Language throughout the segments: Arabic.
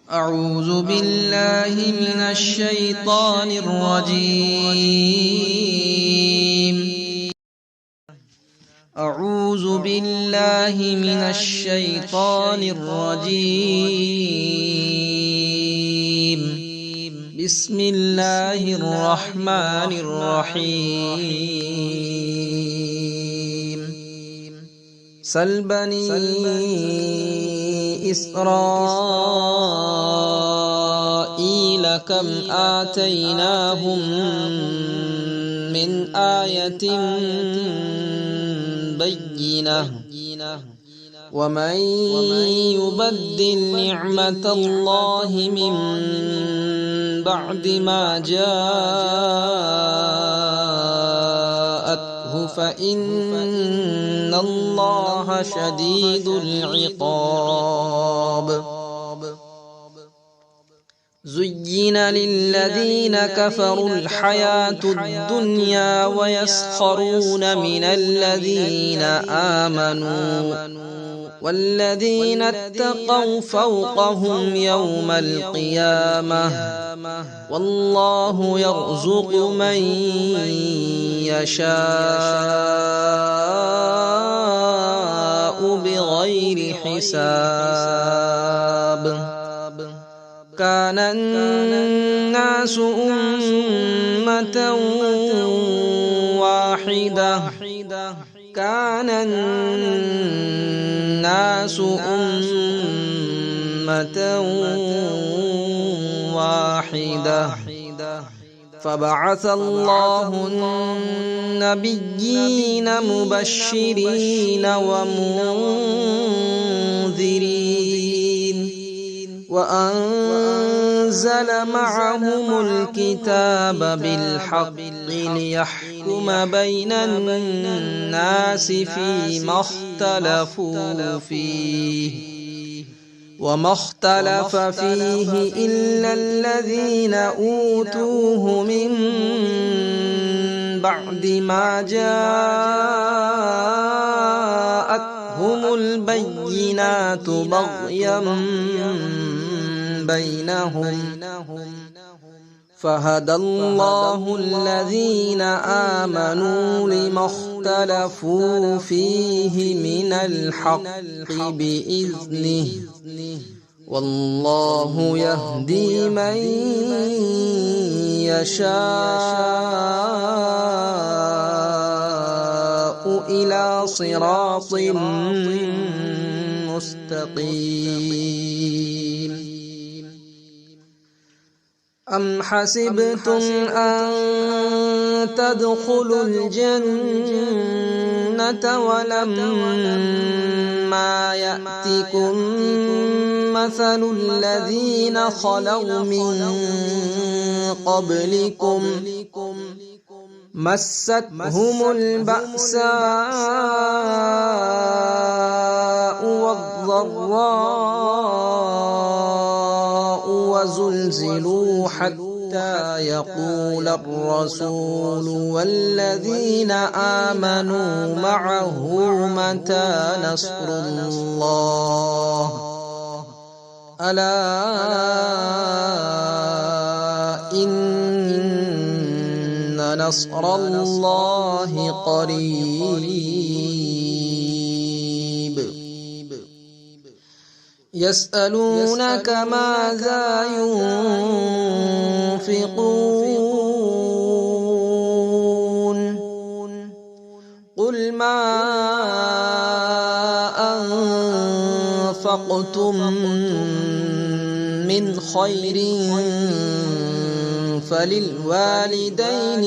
أعوذ بالله من الشيطان الرجيم. أعوذ بالله من الشيطان الرجيم. بسم الله الرحمن الرحيم. سل بني إسرائيل كم آتيناهم من آية بينة ومن يبدل نعمة الله من بعد ما جاءته فإن الله شديد العقاب. زين للذين كفروا الحياة الدنيا ويسخرون من الذين آمنوا والذين اتقوا فوقهم يوم القيامة والله يرزق من يشاء بغير حساب. كان الناس أمة واحدة فبعث الله النبيين مبشرين ومنذرين وأنزل معهم الكتاب بالحق ليحكم بين الناس فيما اختلفوا فيه وما اختلف فيه إلا الذين أوتوه من بعد ما جاءتهم البينات بغيا بينهم فهدى الله الذين آمنوا لما اختلفوا فيه من الحق بإذنه والله يهدي من يشاء إلى صراط مستقيم. أم حسبتم أن تدخلوا الجنة ولما يأتكم مثل الذين خلوا من قبلكم مستهم البأساء والضراء وزلزلوا حتى يقول الرسول والذين آمنوا معه متى نصر الله ألا إن نصر الله قريب. يسألونك ماذا ينفقون قل ما أنفقتم من خير فللوالدين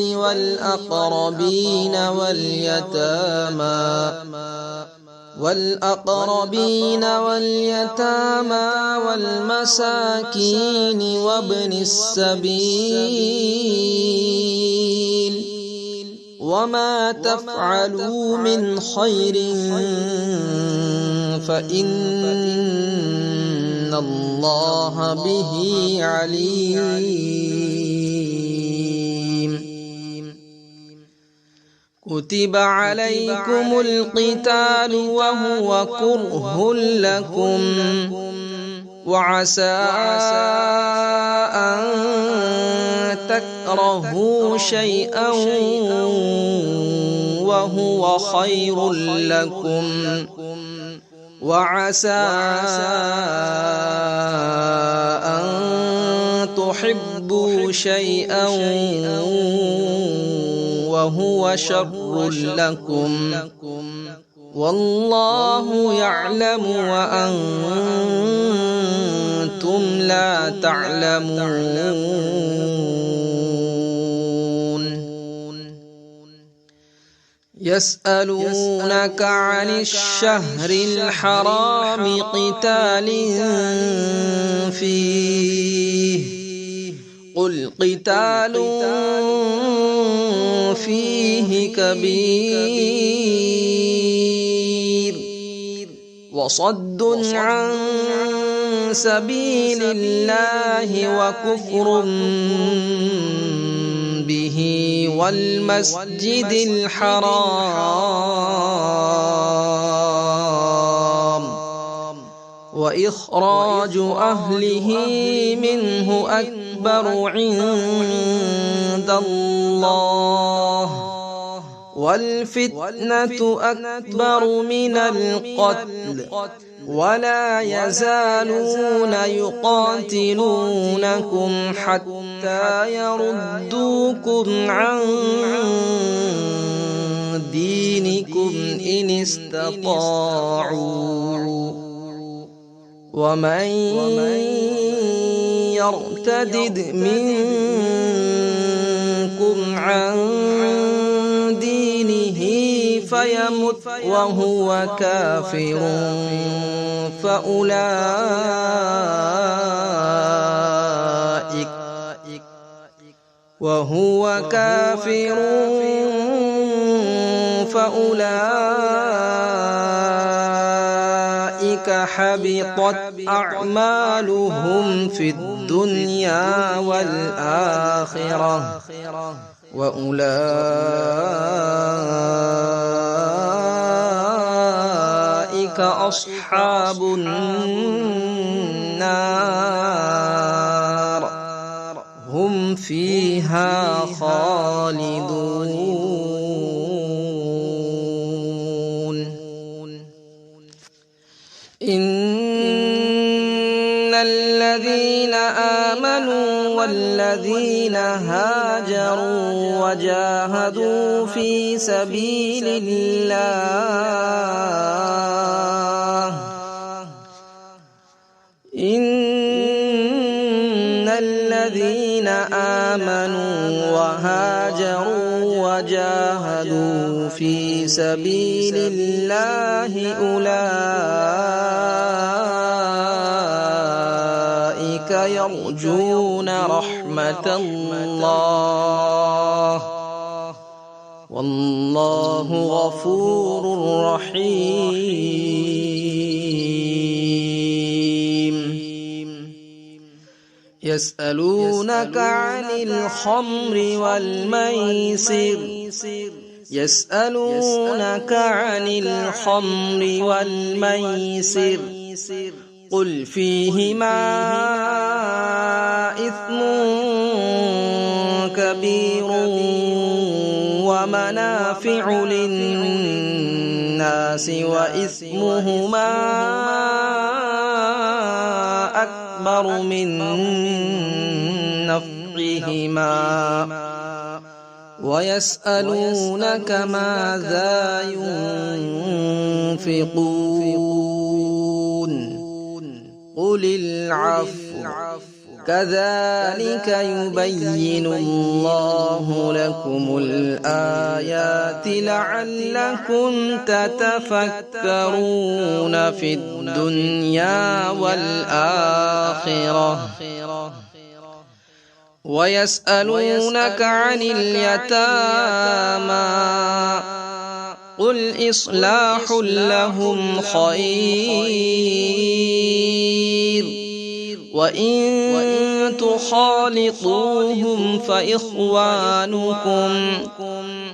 والأقربين واليتامى والمساكين وابن السبيل وما تفعلوا من خير فإن الله به عليم. كتب عليكم القتال وهو كره لكم وعسى أن تكرهوا شيئا وهو خير لكم، وعسى أن تحبوا شيئا وهو شر لكم، والله يعلم وأنتم لا تعلمون. يسألونك عن الشهر الحرام قتال فيه، قل قتال فيه كبير وصد عن سبيل الله وكفر به والمسجد الحرام وإخراج أهله منه أكبر عند الله، والفتنة أكبر من القتل، ولا يزالون يقاتلونكم حتى يردوكم عن دينكم إن استطاعوا، ومن يرتدد منكم عن دينه فيمت وهو كافر فأولئك حبطت أعمالهم في الدنيا والآخرة، وأولئك أصحاب النار هم فيها خالدون. إن الذين آمنوا والذين هاجروا وجاهدوا في سبيل الله الذين آمنوا وهاجروا وجاهدوا في سبيل الله أولئك يرجون رحمة الله، والله غفور رحيم. يسألونك عن الخمر والميسر قل فيهما إثم كبير ومنافع للناس وإثمهما أكبر من نفعهما، ويسألونك ماذا ينفقون قل العفو كذلك يبين الله لكم الآيات لعلكم تتفكرون في الدنيا والآخرة. ويسألونك عن اليتامى قل إصلاح لهم خير وإن تخالطوهم فإخوانكم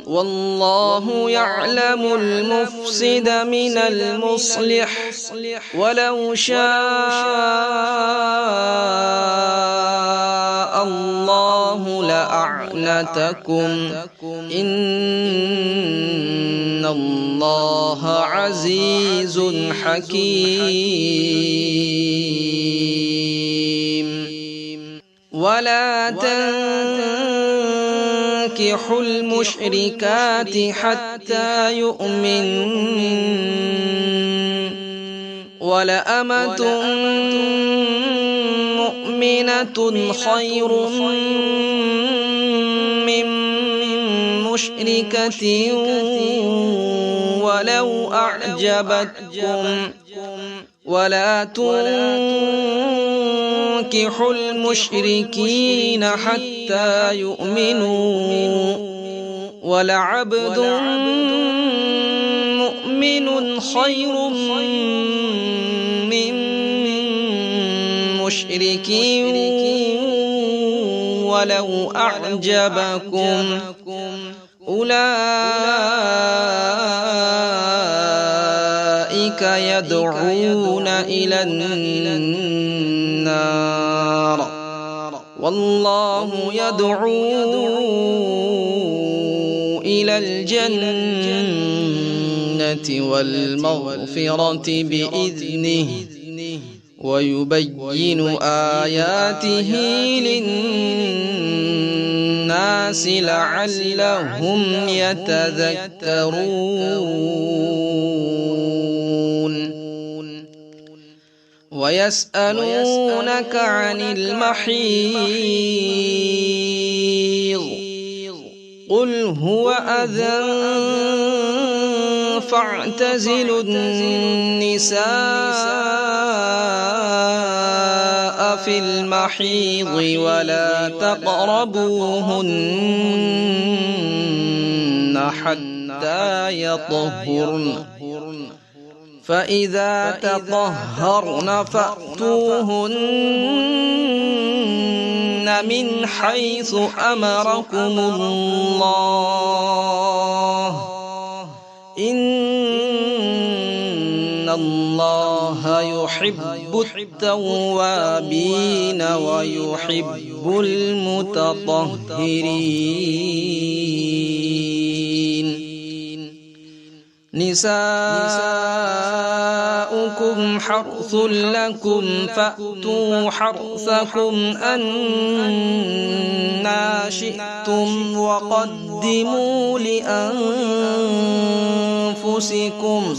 والله يعلم المفسد من المصلح ولو شاء الله لأعنتكم إن الله عزيز حكيم ولا تنكحوا المشركات حتى يؤمنن ولأمة مؤمنة خير من مشركة ولو أعجبتكم ولا تنكحوا المشركين حتى يؤمنوا ولعبد مؤمن خير من مشرك ولو أعجبكم أولئك يدعون إلى النار والله يدعو إلى الجنة والمغفرة بإذنه ويبين آياته للناس لعلهم يتذكرون ويسألونك عن المحيض قل هو أذى فاعتزلوا النساء في المحيض ولا تقربوهن حتى يطهرن فإذا تطهرن فأتوهن من حيث أمركم الله إن الله يحب التوابين ويحب المتطهرين نساؤكم حرث لكم فأتوا حرثكم أنى شئتم وقدموا لأنفسكم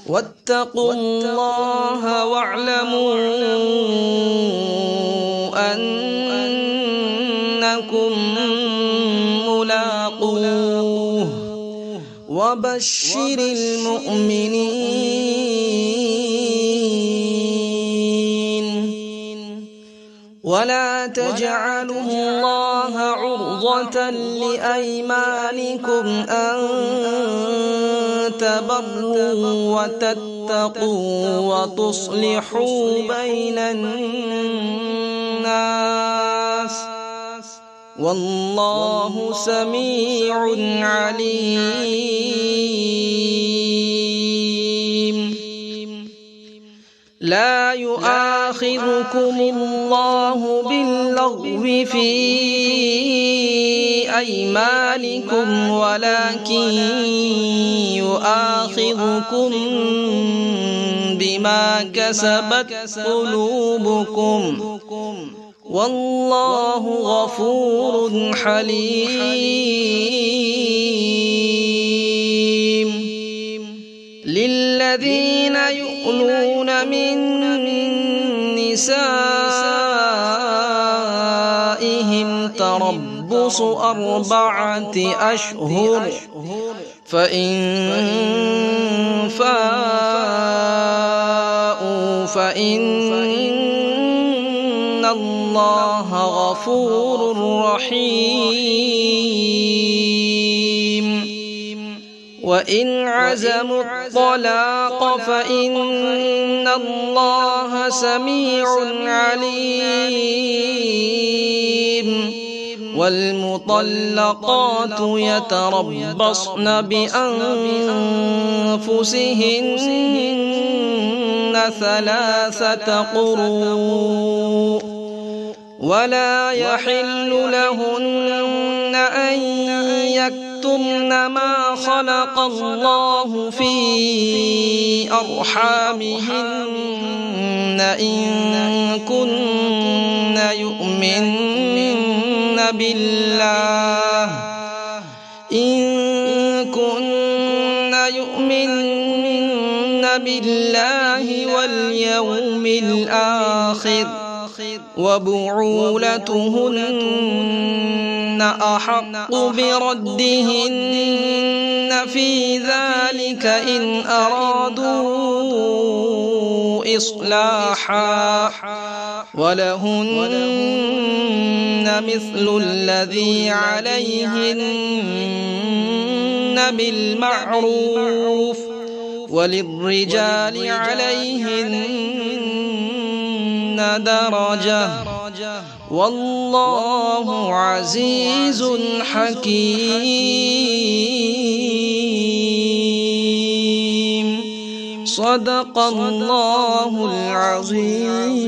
واتقوا الله واعلموا أنكم ملاقوه وبشر المؤمنين ولا تجعلوا الله عرضة لأيمانكم أن تبروا وتتقوا وتصلحوا بين الناس والله سميع عليم لا يؤاخذكم الله باللغو في أيمانكم ولكن يؤاخذكم بما كسبت قلوبكم والله غفور حليم للذين يؤلون من نسائهم تربص 4 أشهر فإن فاءوا فإن الله غفور رحيم وإن عزموا الطلاق فإن الله سميع عليم والمطلقات يتربصن بأنفسهن 3 قروء ولا يحل لهن أن يكتمن ما خلق الله في أرحامهن إن كن يؤمن بالله واليوم الآخر وبعولتهن أحق بردهن في ذلك إن أرادوا إصلاحا ولهن مثل الذي عليهن بالمعروف وللرجال عليهن درجة والله عزيز حكيم صدق الله العظيم.